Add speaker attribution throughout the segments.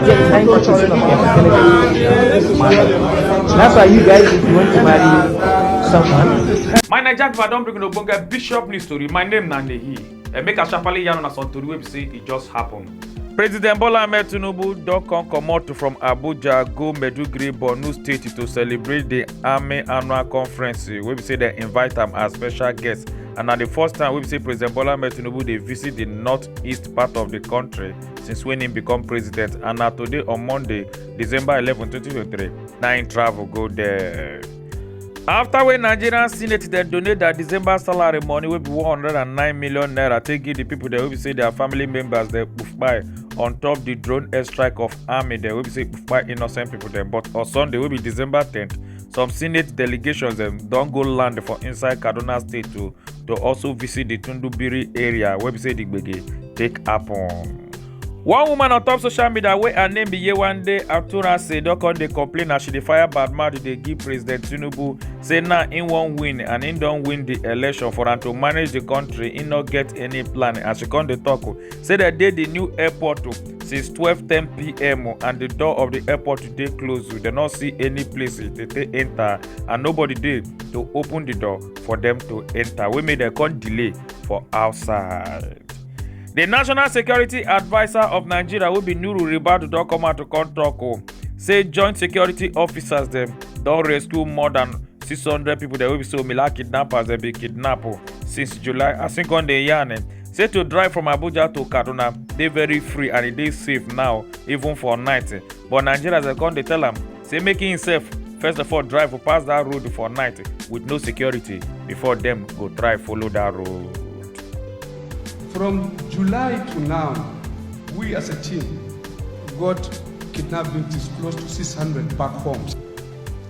Speaker 1: get time for children of That's why you guys, if you want to marry someone.
Speaker 2: My Nigeria don't bring no bunga Bishop news story. My name Nanehi. And make a sharply yarn on a son to the website. It just happened. President Bola Ahmed Tinubu don comot from Abuja go Maiduguri, Borno State to celebrate the Army Annual Conference. We say they invite him as special guest. And na the first time we say President Bola Ahmed Tinubu they visit the northeast part of the country since when he become president. And now today on Monday, December 11, 2023, now in travel go there. After when Nigerian Senate they donate their December salary money will be 109 million naira, take give the people that will say their family members they buy on top the drone airstrike of army. They will say buy innocent people them. But on Sunday will be December 10th. Some Senate delegations them don't go land for inside Kaduna State to also visit the Tundubiri area where we say the Gbege take happen. One woman on top social media where her name be Yewande Artura say don't come they complain as she dey fire bad mouth they give President Tinubu say now he won't win and he don't win the election for him to manage the country. He not get any plan as she come dey talk. Say that day the new airport since 12:10 p.m. and the door of the airport today closed. They not see any place they enter and nobody did to open the door for them to enter. We made a con delay for outside. The National Security Advisor of Nigeria will be Nuru Ribadu don come out to talk. Say joint security officers them don't rescue more than 600 people. They will be so Mila kidnappers they be kidnapped since July. I think on the yarn. Say to drive from Abuja to Kaduna, they very free and it is safe now, even for night. But Nigerians they come they tell them say making himself first of all drive past that road for night with no security before them go try follow that road.
Speaker 3: From July to now, we as a team got kidnapped victims close to 600 back homes.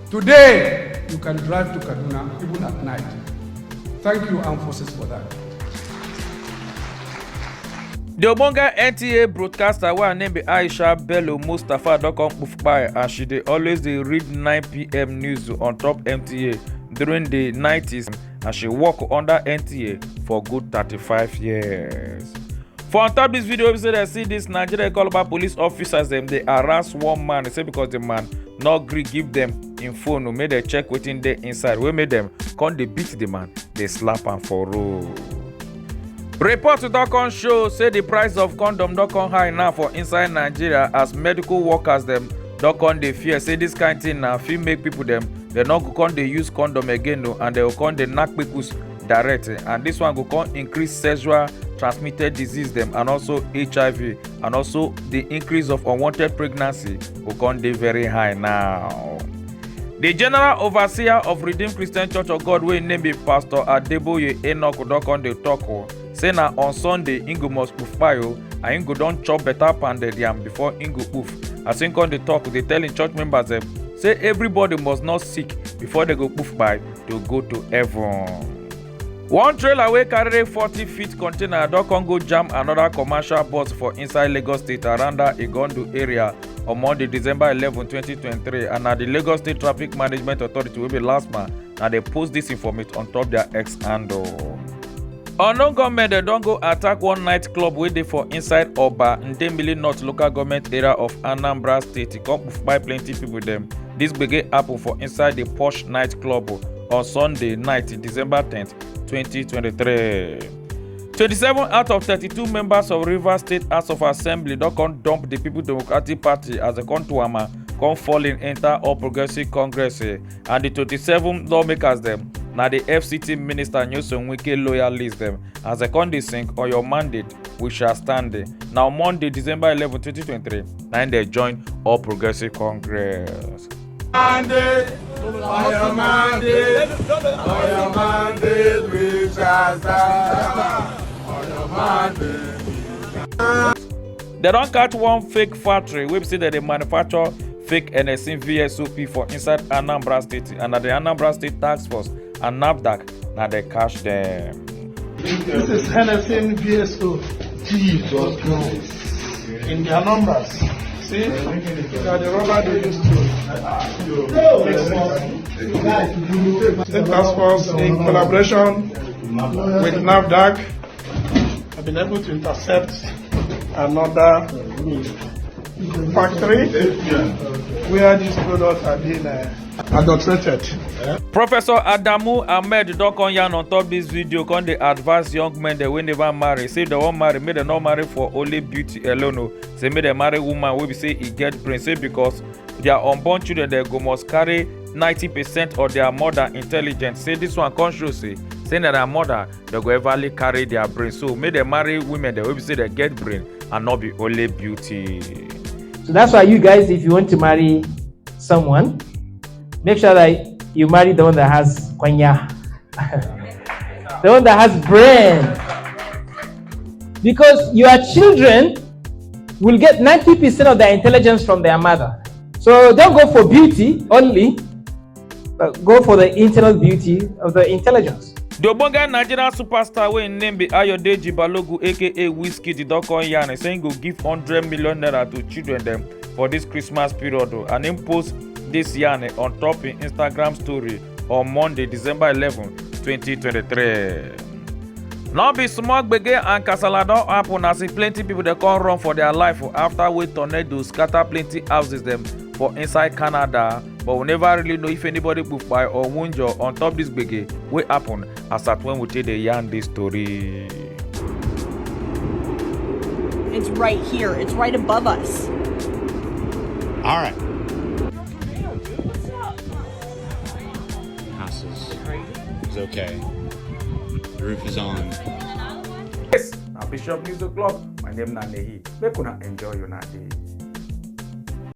Speaker 3: Today, you can drive to Kaduna even at night. Thank you, Armed Forces, for that.
Speaker 2: The Omonga NTA broadcaster who named Aisha Bello Mustafa don come by and she dey always dey read 9 p.m. news on top NTA during the 90s and she work under NTA for good 35 years. For on top this video, we say they see this Nigeria Calabar police officers them they harass one man. They say because the man not agree give them info, no made they check wetin dey inside. We made them come they beat the man, they slap him for road. Reports don come show say the price of condom don come high now for inside Nigeria as medical workers them don come dey fear say this kind thing now fit make people them they not go come dey use condom again no, and they go come dey knack people direct and this one go come increase sexual transmitted disease them and also HIV and also the increase of unwanted pregnancy go come dey very high now. The General Overseer of Redeemed Christian Church of God wey name be Pastor Adeboye Enoch don come dey talk say na on Sunday Ingo must poof payo and Ingo don chop better pounded yam before Ingo poof. As him come dey talk, they tell him church members them say everybody must not sick before they go poof by to go to heaven. One trailer wey carry 40-feet container don come go jam another commercial bus for inside Lagos State around that Igondo area on Monday, December 11, 2023, and na the Lagos State Traffic Management Authority will be last man. Now they post this information on top their X handle. Unknown gunmen they don't go attack one nightclub wey dey for inside Oba Ndemili North local government area of Anambra State. It come by plenty people them. This begin happen for inside the posh nightclub on Sunday night, December 10th, 2023. 27 out of 32 members of Rivers State House of Assembly don't come dump the People Democratic Party as a contourma come falling enter All Progressive Congress and the 27 lawmakers them. Now the FCT Minister Nyesom Wike loyalist them as a con sink on your mandate we shall stand. Now Monday, December 11, 2023, and they join All Progressive Congress.
Speaker 4: Mandate, your mandate, your mandate we shall stand. Your mandate.
Speaker 2: They don't catch one fake factory. We see that they manufacture fake NSC VSOP for inside Anambra State and at the Anambra State Task Force and NAFDAC, now they catch them.
Speaker 5: This is Hennessy VSO Jesus Christ. In their numbers. See? Look at the rubber they used to. The task force in collaboration with NAFDAC have been able to intercept another factory where these products are being adulterated.
Speaker 2: Professor Adamu Ahmed don come yarn on top this video come dey advise young men dem wey never marry say dem wan marry make dem no marry for only beauty alone o, say make dem marry woman wey be say e get brain, say because their unborn children dem go must carry 90% of their mother intelligence. Say this one come show say na their mother dem go everly carry their brain, so make dem marry women dem wey be say dem get brain and not be only beauty.
Speaker 1: So that's why you guys, if you want to marry someone, make sure that you marry the one that has kwanya, the one that has brain, because your children will get 90% of their intelligence from their mother. So don't go for beauty only, but go for the internal beauty of the intelligence.
Speaker 2: The Ogbonge Nigerian superstar wey im name be Ayodeji Balogun aka Wizkid don come yarn saying go give 100 million naira to children dem for this Christmas period o, and im post this yarn on top im Instagram story on Monday, December 11, 2023. Now be small gbege and kasala don happen as plenty people dey come run for their life after wey tornado scatter plenty houses dem for inside Canada, but we never really know if anybody put by or wunjure on top this gbege wey happen as at when we take dey yarn this story.
Speaker 6: It's right here. It's right above us.
Speaker 7: All right. House is okay. The roof is on.
Speaker 2: Yes, na Bishop News O'Clock. My name na Nehi. Make una enjoy your day.